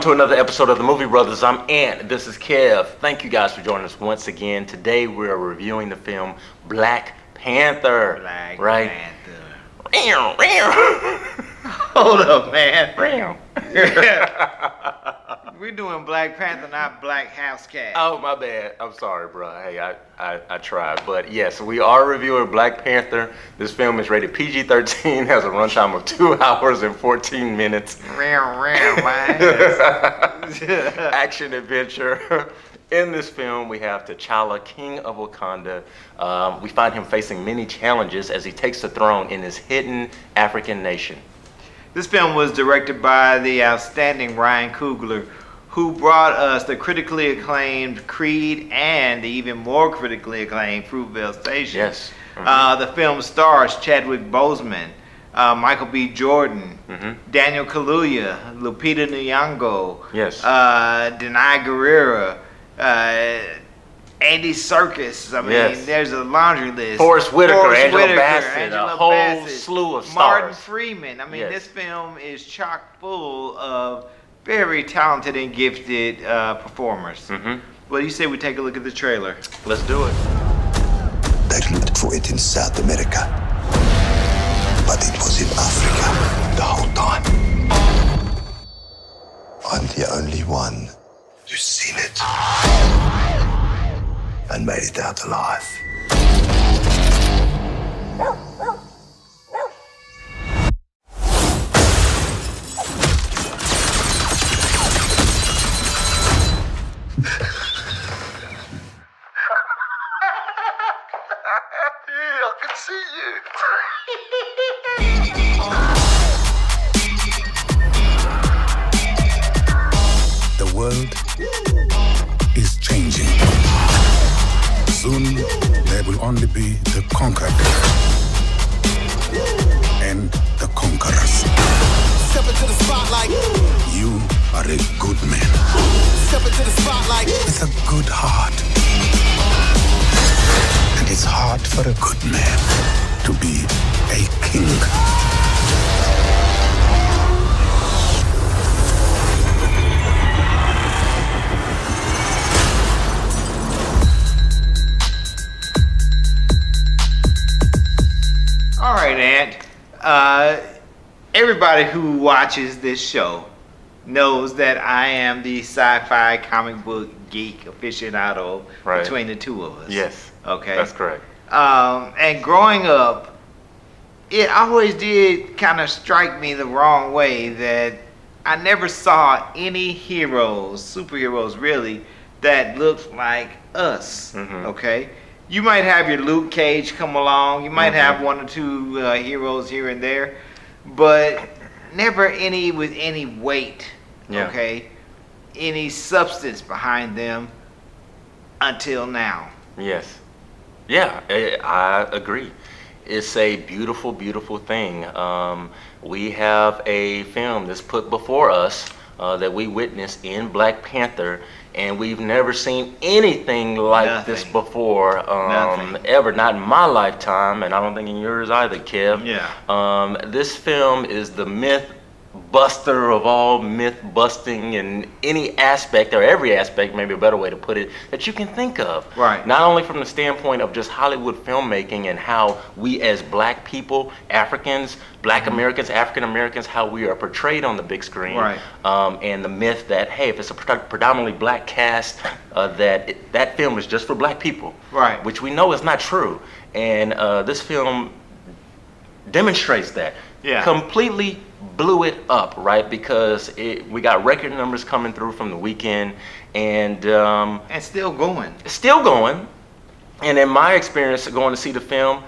to another episode of the Movie Brothers. I'm Ant. This is Kev. Thank you guys for joining us once again. Today we are reviewing the film Black Panther. Black Panther. Hold up, man. Ram. We're doing Black Panther, not Black House Cat. Oh, my bad. I'm sorry, bro. Hey, I tried. But yes, we are reviewing Black Panther. This film is rated PG-13, has a runtime of 2 hours and 14 minutes. Action adventure. In this film, we have T'Challa, King of Wakanda. We find him facing many challenges as he takes the throne in his hidden African nation. This film was directed by the outstanding Ryan Coogler, who brought us the critically acclaimed Creed and the even more critically acclaimed Fruitvale Station. Yes. The film stars Chadwick Boseman, Michael B. Jordan, Daniel Kaluuya, Lupita Nyong'o, Yes. Denai Guerrera, Andy Serkis. I mean, Yes. there's a laundry list. Forrest Whitaker, Angela Bassett, a whole Bassett, slew of Martin stars. Freeman. I mean, Yes. this film is chock full of very talented and gifted performers. What do you say we take a look at the trailer? Let's do it. They looked for it in South America, but it was in Africa the whole time. I'm the only one who's seen it and made it out alive. I can see you. The world is changing. Soon, there will only be the conquered and the conquerors. Step into the spotlight. You are a good man Step into the spotlight. with a good heart. And it's hard for a good man to be a king. All right, Ant. Everybody who watches this show knows that I am the sci-fi comic book geek aficionado Right. between the two of us. Yes. Okay. That's correct. And growing up, it always did kind of strike me the wrong way that I never saw any heroes, superheroes really, that looked like us. Okay. You might have your Luke Cage come along. You might have one or two heroes here and there, but never any with any weight. Yeah. Okay. Any substance behind them until now. Yes. Yeah, I agree. It's a beautiful, beautiful thing. We have a film that's put before us that we witnessed in Black Panther, and we've never seen anything like this before, ever, not in my lifetime, and I don't think in yours either, Kev. Yeah. This film is the myth buster of all myth busting in any aspect, or every aspect, maybe a better way to put it, that you can think of. Right. Not only from the standpoint of just Hollywood filmmaking and how we as black people, Africans, black Americans, African Americans, how we are portrayed on the big screen. Right. And the myth that, hey, if it's a predominantly black cast, that film is just for black people. Right. Which we know is not true. And this film demonstrates that. Yeah. Completely blew it up, right? Because we got record numbers coming through from the weekend, and still going. Still going. And in my experience of going to see the film,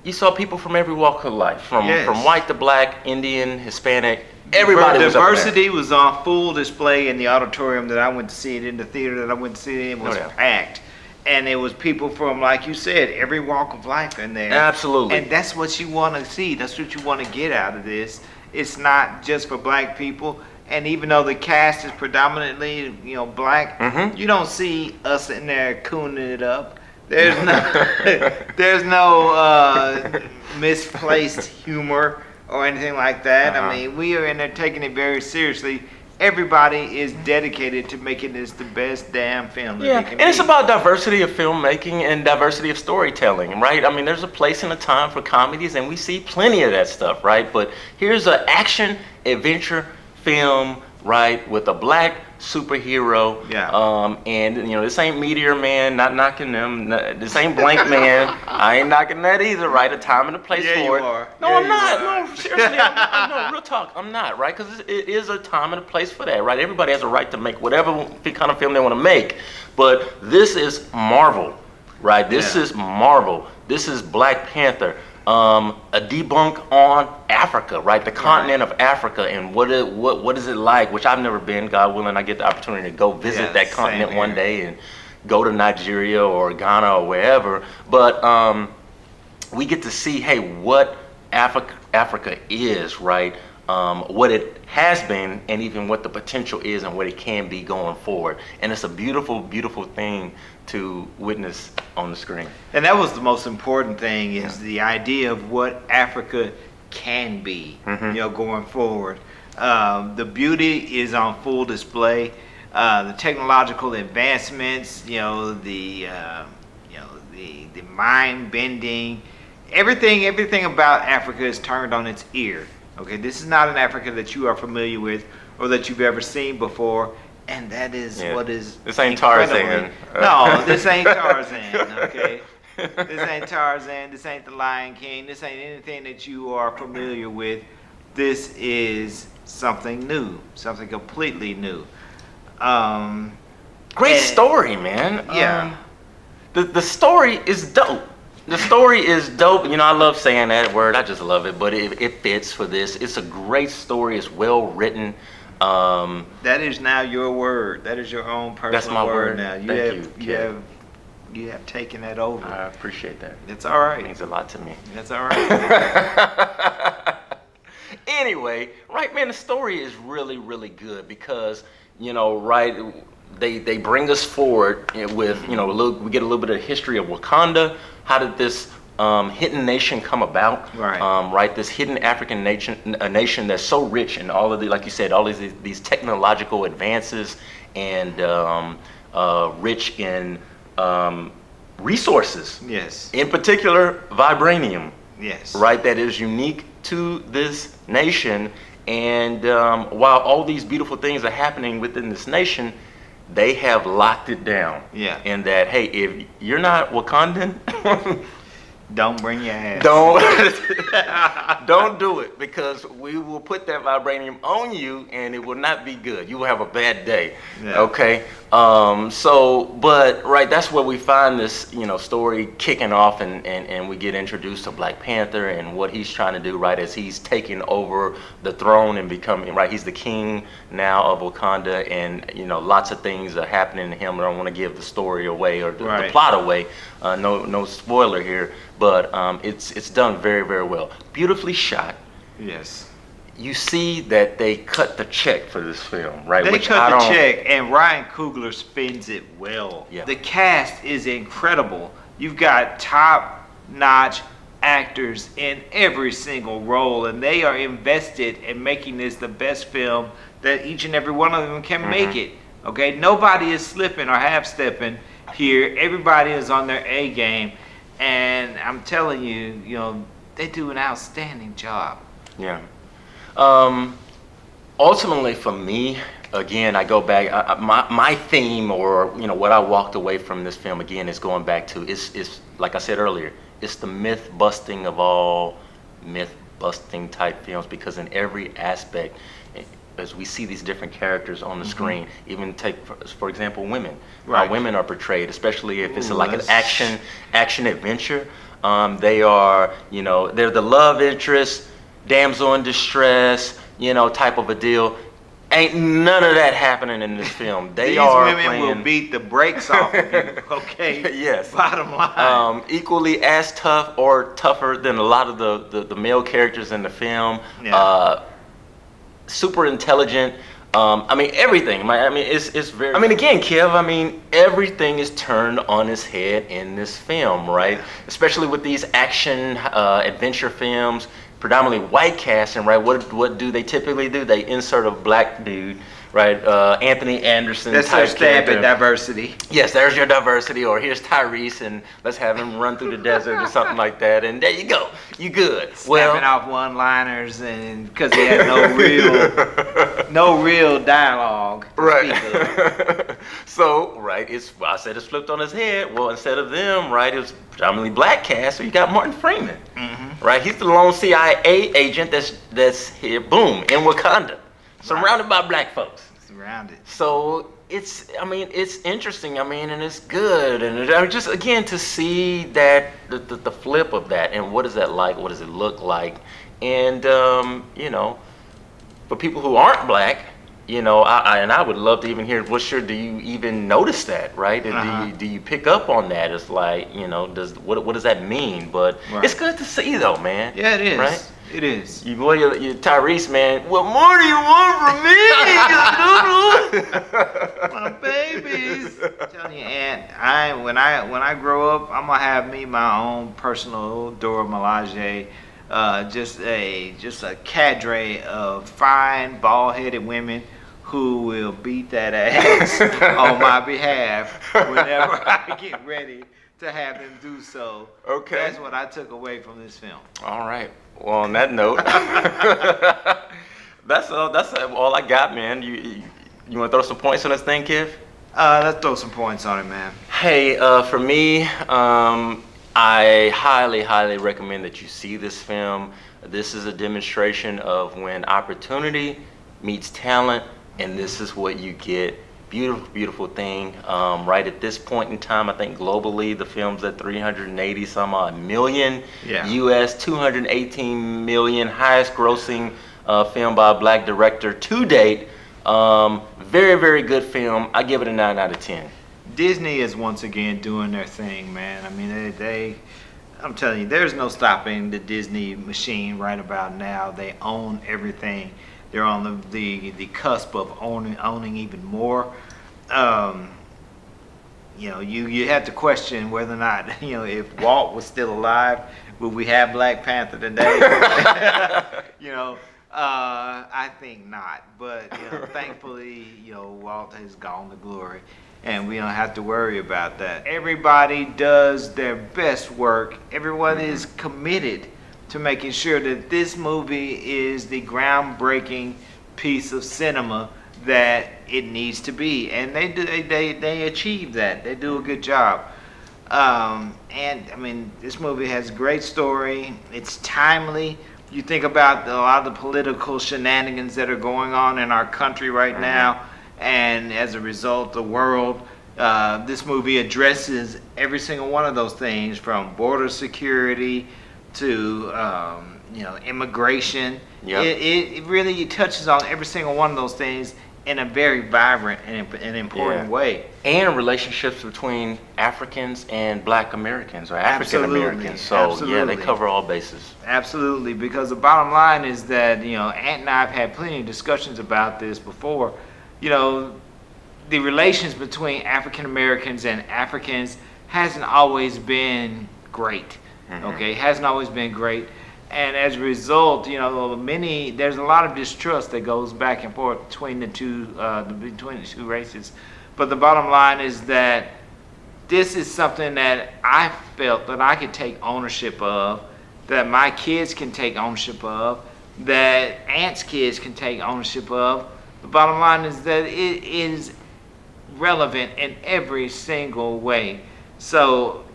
you saw people from every walk of life, from white to black, Indian, Hispanic. Everybody was up there. Diversity was on full display in the auditorium that I went to see it in. The theater that I went to see it in was packed. And it was people from, like you said, every walk of life in there. Absolutely. And that's what you want to see. That's what you want to get out of this. It's not just for black people. And even though the cast is predominantly, black, you don't see us in there cooning it up. There's no misplaced humor or anything like that. I mean, we are in there taking it very seriously. everybody is dedicated to making this the best damn film that Yeah, they can and it's be. about diversity of filmmaking and diversity of storytelling, right? I mean, there's a place and a time for comedies, and we see plenty of that stuff, right? But here's an action adventure film, right, with a black superhero. Yeah. And you know, this ain't Meteor Man, not knocking them. This ain't Blank Man. I ain't knocking that either, right? A time and a place Yeah, for you it. are. No, Yeah, I'm you not. are. No, seriously, no, real talk, I'm not, right? Because it is a time and a place for that, right? Everybody has a right to make whatever kind of film they want to make. But this is Marvel, right? This Yeah. is Marvel. This is Black Panther. A debunk on Africa, right? The continent of Africa, and what is it like? Which I've never been. God willing, I get the opportunity to go visit Yeah, that same continent one here. day and go to Nigeria or Ghana or wherever. But we get to see, hey, what Africa is, right? What it has been, and even what the potential is, and what it can be going forward. And it's a beautiful, beautiful thing to witness on the screen. And that was the most important thing, is the idea of what Africa can be, going forward. The beauty is on full display. The technological advancements, the mind bending, everything about Africa is turned on its ear. Okay, this is not an Africa that you are familiar with or that you've ever seen before. And that is what is. This ain't incredibly- Tarzan. No, this ain't Tarzan. Okay, this ain't Tarzan. This ain't the Lion King. This ain't anything that you are familiar with. This is something new, something completely new. Great and- story, man. Yeah. The story is dope. The story is dope. You know, I love saying that word. I just love it. But it fits for this. It's a great story. It's well written. That is now your word. That is your own personal That's my word. now. Thank you, You have taken that over. I appreciate that. It's all It right. means a lot to me. That's all right. Anyway, right, man, the story is really, really good because, right, they bring us forward with, we get a little bit of history of Wakanda. How did this hidden nation come about? Right. Right, this hidden African nation, a nation that's so rich in all of the, like you said, all of these technological advances and rich in resources. Yes. In particular, vibranium. Yes. Right, that is unique to this nation. And while all these beautiful things are happening within this nation, they have locked it down. Yeah. In that, hey, if you're not Wakandan, Don't bring your ass. don't do it, because we will put that vibranium on you and it will not be good. You will have a bad day. Yeah. Okay. But right, that's where we find this, story kicking off, and we get introduced to Black Panther and what he's trying to do, right, as he's taking over the throne and becoming, right, he's the king now of Wakanda, and lots of things are happening to him. I don't want to give the story away or the plot away. No spoiler here, but it's done very, very well. Beautifully shot. Yes. You see that they cut the check for this film, right? They Which cut the check, and Ryan Coogler spins it well. Yeah. The cast is incredible. You've got top-notch actors in every single role, and they are invested in making this the best film that each and every one of them can make it. Okay, nobody is slipping or half-stepping here. Everybody is on their A game, and I'm telling you, they do an outstanding job. Yeah. Ultimately, for me, again, I go back. My theme, or what I walked away from this film again, is going back to is like I said earlier. It's the myth busting of all myth busting type films, because in every aspect, as we see these different characters on the screen, even take for example women. Right. How women are portrayed, especially if it's like an that's- action adventure. They are, they're the love interest, damsel in distress, type of a deal. Ain't none of that happening in this film. These women playing, will beat the brakes off of you, okay? Yes. Bottom line. Equally as tough or tougher than a lot of the male characters in the film. Yeah. Super intelligent. Everything. It's very. Again, Kev. Everything is turned on its head in this film, right? Especially with these action adventure films, predominantly white casting, right? What do they typically do? They insert a black dude, right? Anthony Anderson That's type their stab character. at diversity. Yes, there's your diversity. Or here's Tyrese, and let's have him run through the desert or something like that. And there you go. You good. Snapping off one-liners, and because he had no real dialogue to speak of. So, right, I said it's flipped on his head. Well, instead of them, right, it was predominantly black cast, so you got Martin Freeman. Right, he's the lone CIA agent that's here, boom, in Wakanda, surrounded by black folks. Surrounded. So it's interesting. And it's good. And just again to see that the flip of that, and what is that like? What does it look like? And for people who aren't black, I would love to even hear. Do you even notice that, right? Do you pick up on that? It's like, what does that mean? But it's good to see, though, man. Yeah, it is. Right? It is. You Tyrese, man. What more do you want from me? My babies. I'm telling you, Aunt, when I grow up, I'm gonna have me my own personal Dora Milaje. Just a cadre of fine, bald-headed women who will beat that ass on my behalf whenever I get ready to have them do so. Okay. That's what I took away from this film. All right. Well, on that note, that's all I got, man. You want to throw some points on this thing, Kev? Let's throw some points on it, man. Hey, for me, I highly, highly recommend that you see this film. This is a demonstration of when opportunity meets talent, and this is what you get. Beautiful, beautiful thing. Right at this point in time, I think globally the film's at 380 some odd million. Yeah. US 218 million, highest grossing film by a black director to date. Very, very good film. I give it a 9 out of 10. Disney is once again doing their thing, man. I mean, I'm telling you, there's no stopping the Disney machine right about now. They own everything. They're on the cusp of owning even more. You have to question whether or not, if Walt was still alive, would we have Black Panther today? I think not. But thankfully, Walt has gone to glory, and we don't have to worry about that. Everybody does their best work. Everyone is committed to making sure that this movie is the groundbreaking piece of cinema that it needs to be, and they achieve that. They do a good job. This movie has a great story. It's timely. You think about a lot of the political shenanigans that are going on in our country right now, and as a result, the world. This movie addresses every single one of those things, from border security to immigration. Yep. It really touches on every single one of those things in a very vibrant and important way. And relationships between Africans and Black Americans, or African Americans. So yeah, they cover all bases. Absolutely, because the bottom line is that Aunt and I have had plenty of discussions about this before. The relations between African Americans and Africans hasn't always been great. Okay, hasn't always been great, and as a result, there's a lot of distrust that goes back and forth between the two races. But the bottom line is that this is something that I felt that I could take ownership of, that my kids can take ownership of, that Aunt's kids can take ownership of. The bottom line is that it is relevant in every single way. So,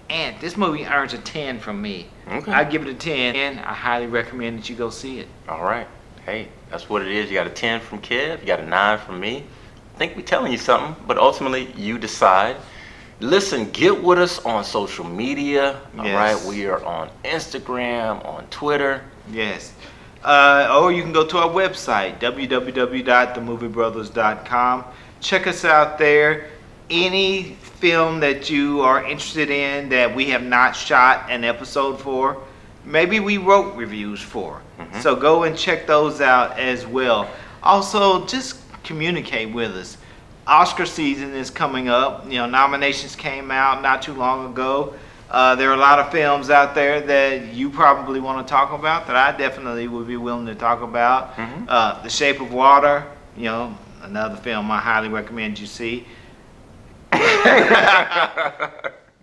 Aunt, this movie earns a 10 from me. Okay. I give it a 10, and I highly recommend that you go see it. All right. Hey, that's what it is. You got a 10 from Kev. You got a 9 from me. I think we're telling you something, but ultimately you decide. Listen, get with us on social media. All right. We are on Instagram, on Twitter. Yes. Or you can go to our website, www.themoviebrothers.com. Check us out there. Any film that you are interested in that we have not shot an episode for, maybe we wrote reviews for. So go and check those out as well. Also, just communicate with us. Oscar season is coming up. Nominations came out not too long ago. There are a lot of films out there that you probably want to talk about that I definitely would be willing to talk about. The Shape of Water, Another film I highly recommend you see.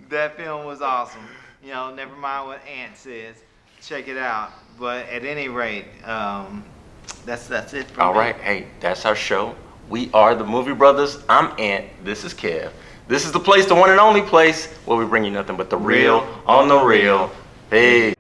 That film was awesome. You know, never mind what Ant says. Check it out. But at any rate, that's it for All me. right, hey, that's our show. We are the Movie Brothers. I'm Ant. This is Kev. This is the place, the one and only place, where we bring you nothing but the real on the real. Peace.